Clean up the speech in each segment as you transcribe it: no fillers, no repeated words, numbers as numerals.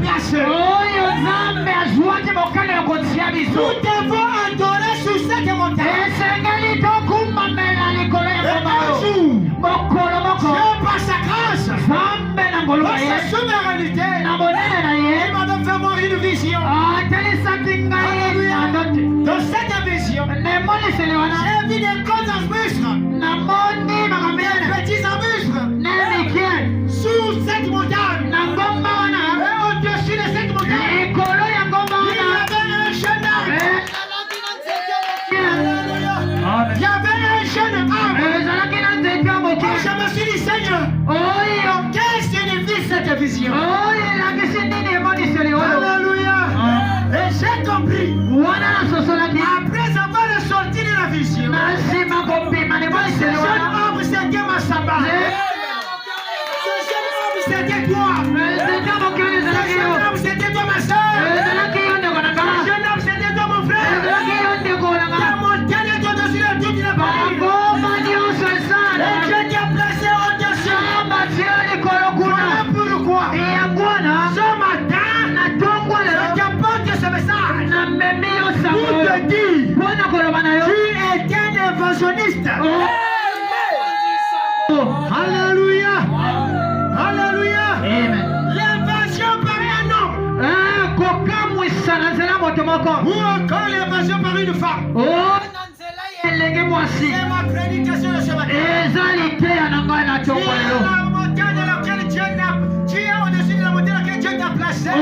placé. Nous devons adorer sur cette montagne. Et un jour, Dieu par sa grâce, par sa souveraineté, il m'a fait voir une vision. Alléluia. Dans cette vision, j'ai vu des grands arbustes, des petits arbustes sous cette montagne. Et au-dessus de cette montagne, il y avait un jeune arbre. Il y avait un jeune arbre. Quand je me suis dit, Seigneur, qu'est-ce que signifie cette vision? Alléluia. Et j'ai compris. Après avoir sorti de la vision, ce jeune arbre, c'était ma sabbat. Ce jeune arbre, c'était toi. Ce jeune arbre, c'était toi, ma soeur. Ce jeune arbre, c'était toi, mon frère. La montagne est au-dessus de toute la vallée. Et Dieu t'a placé au-dessus. Voilà pourquoi. Ce matin, je t'apporte ce message pour te dire, tu es un évangéliste. Alléluia. Alléluia. L'évasion par un homme. Ou encore l'évasion par une femme. C'est ma prédication de ce matin. Et la montagne dans laquelle tu es au-dessus de la montagne dans laquelle Dieu t'a placé. Tu es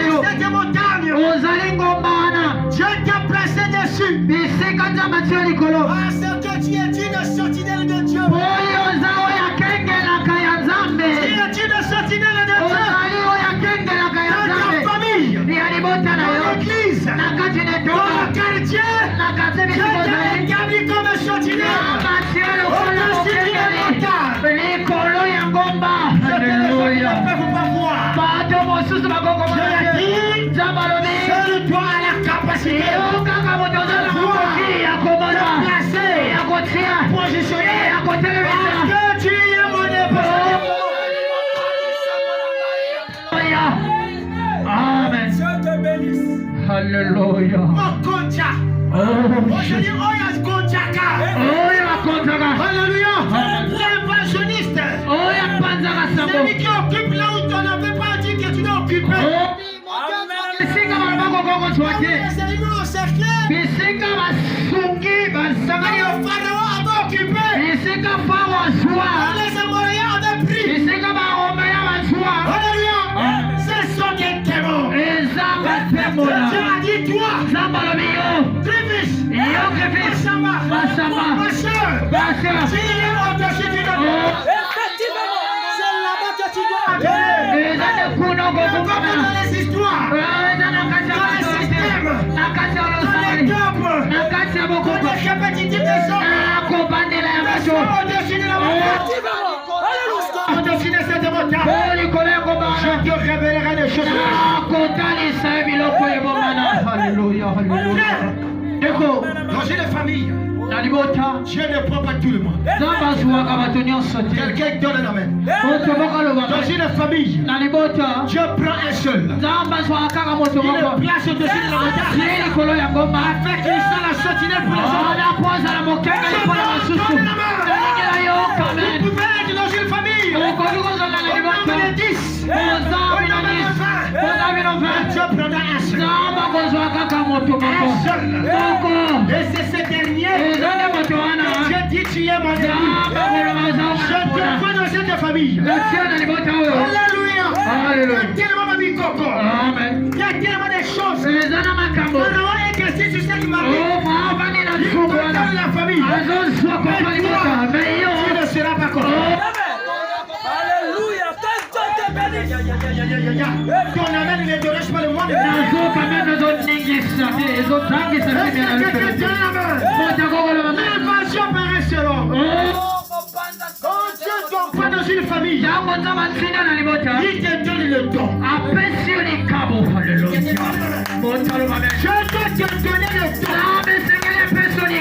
sur cette montagne. Dieu t'a placé dessus. Parce que tu es une sentinelle de Dieu. Tu es une sentinelle de Dieu. Dans ta famille, dans l'église, dans le quartier, Dieu t'a établi comme sentinelle. Au-dessus de la montagne. Alléluia. Je ne peux pas voir. Seul toi a la capacité de placer, positionner, parce que tu es mon épouse. Amen. Je te bénisse. Alléluia. Mokonja. Aujourd'hui, Oyas Konjaka. Alléluia. L'évangéliste. Celui qui occupe là où tu n'avais pas dit que tu dois occuper. Les animaux encerclés. Les pharaons avaient occupé. Les Amoréens avaient pris. Alléluia. Ce sont des démons. Dieu a dit toi. Griffiths. Ma soeur. Tu es au-dessus du nom. C'est là-bas que tu dois aller. Dans les histoires. Dans les systèmes. Dans les temples. Dans les répétitifs des hommes. Au-dessus de la montagne. Au-dessus de cette montagne. Je te révélerai des choses. Alléluia. Dans une famille, Dieu ne prend pas tout le monde. Quelqu'un donne la main. Dans une famille, Dieu prend un seul. Il le place au-dessus de la montagne. Afin qu'il soit la sentinelle pour les autres. Donne la main. Vous pouvez être dans une famille. On nomme les 10. On nomme les 20. Dieu prendra un seul. Et c'est ce dernier. Dieu dit tu es mon ami. Je te prends dans cette famille. Alléluia. Il y a tellement de coco. Il y a tellement de choses. Pharaon est resté sur cette famille. Il condamne la famille. Mais toi, tu ne seras pas content. Alléluia. Ton amen ne dérange pas le monde. L'évasion par un seul homme. Quand Dieu t'en prend dans une famille, il te donne le don. Je dois te donner le don.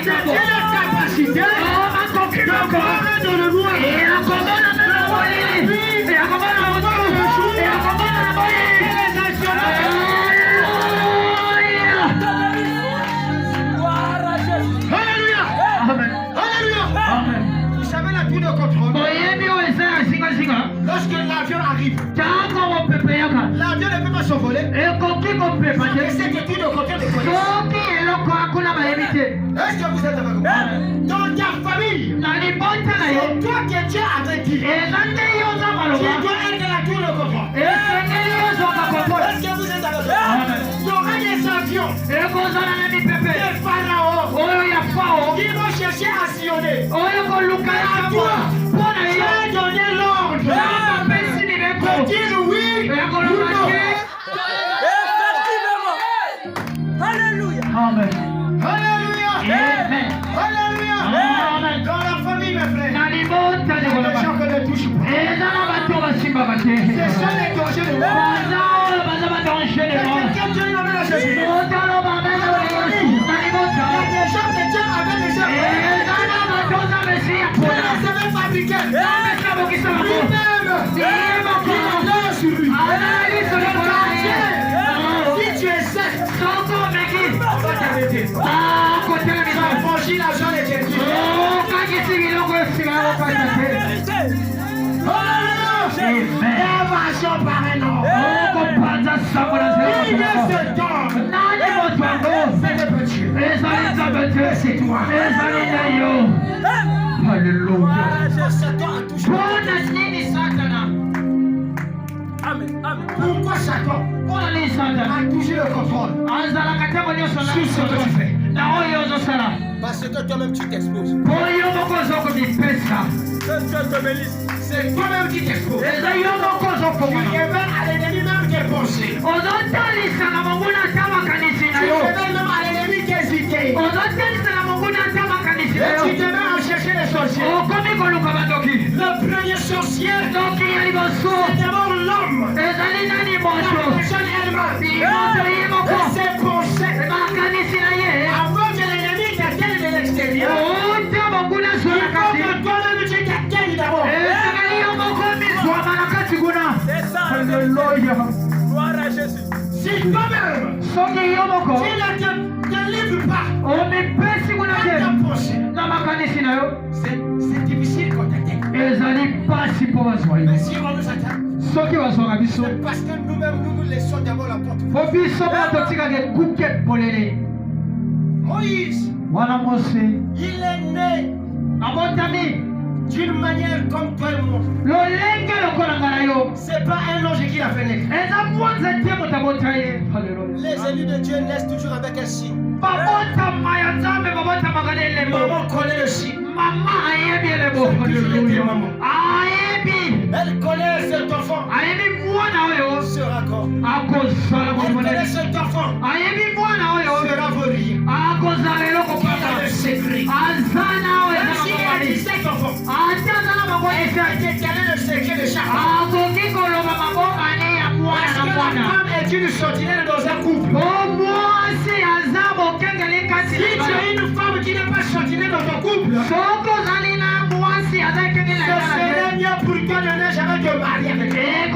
J'ai la capacité de voir dans le noir. arrive, l'avion ne peut pas s'envoler. Et c'est que tu ne comptes de connaître. Est-ce que vous êtes avec moi? Dans ta famille, c'est toi que Dieu a dit. Tu dois être là tout le contrôle. Est-ce que vous êtes avec moi? Il y aura des avions, des pharaons qui vont chercher à sillonner. À toi, tu as donné l'ordre de dire oui ou non. Effectivement. Alléluia. Amen. Alléluia. Amen. Alléluia. Dans la famille, mes frères, il y a des gens que ne touchent pas. Ce sont les dangers de mort. Quelqu'un Dieu l'amène à Jésus. Il y a des gens que Dieu avait déjà fait. Il ne savait fabriquer. Lui-même, il l'a sur lui. Si tu es sec, on va t'arrêter. Tu as franchi l'argent des Jésus. Évasion par un nom. Il y a ce temps. C'est de Dieu. C'est toi. Alléluia. Satan a touché. Amen. Amen. Pourquoi Satan a touché le contrôle sur ce que tu fais? Parce que toi-même tu t'exposes. Que Dieu te bénisse. C'est toi-même qui t'exposes. Tu révèles à l'ennemi même tes pensées. Tu révèles même à l'ennemi tes idées. Et tu te mets à chercher les sorciers. Le premier sorcier, c'est d'abord l'homme. La personne elle-même. Et ses pensées. Avant que l'ennemi t'atteigne de l'extérieur, il faut que toi-même tu t'atteignes d'abord. C'est ça. Alléluia. Gloire à Jésus. Si toi-même, tu ne te livres pas à ta pensée, c'est difficile qu'on t'atteigne. Mais si on nous attaque, c'est parce que nous-mêmes, nous nous laissons d'abord la porte. Moïse, il est né d'une manière comme toi et moi. C'est pas un ange qui l'a fait naître. Les élus de Dieu naissent toujours avec un signe. Maman connaît le signe. Elle connaît cet enfant. Sera corps. Elle connaît cet enfant. Sera vaurien. Il a le secret. Même si elle dit cet enfant, elle quel est le secret de chaque femme? Parce que la femme est une sentinelle dans un couple. Si tu as une femme qui n'est pas sentinelle dans ton couple, ce serait mieux pour toi de ne jamais te marier avec elle.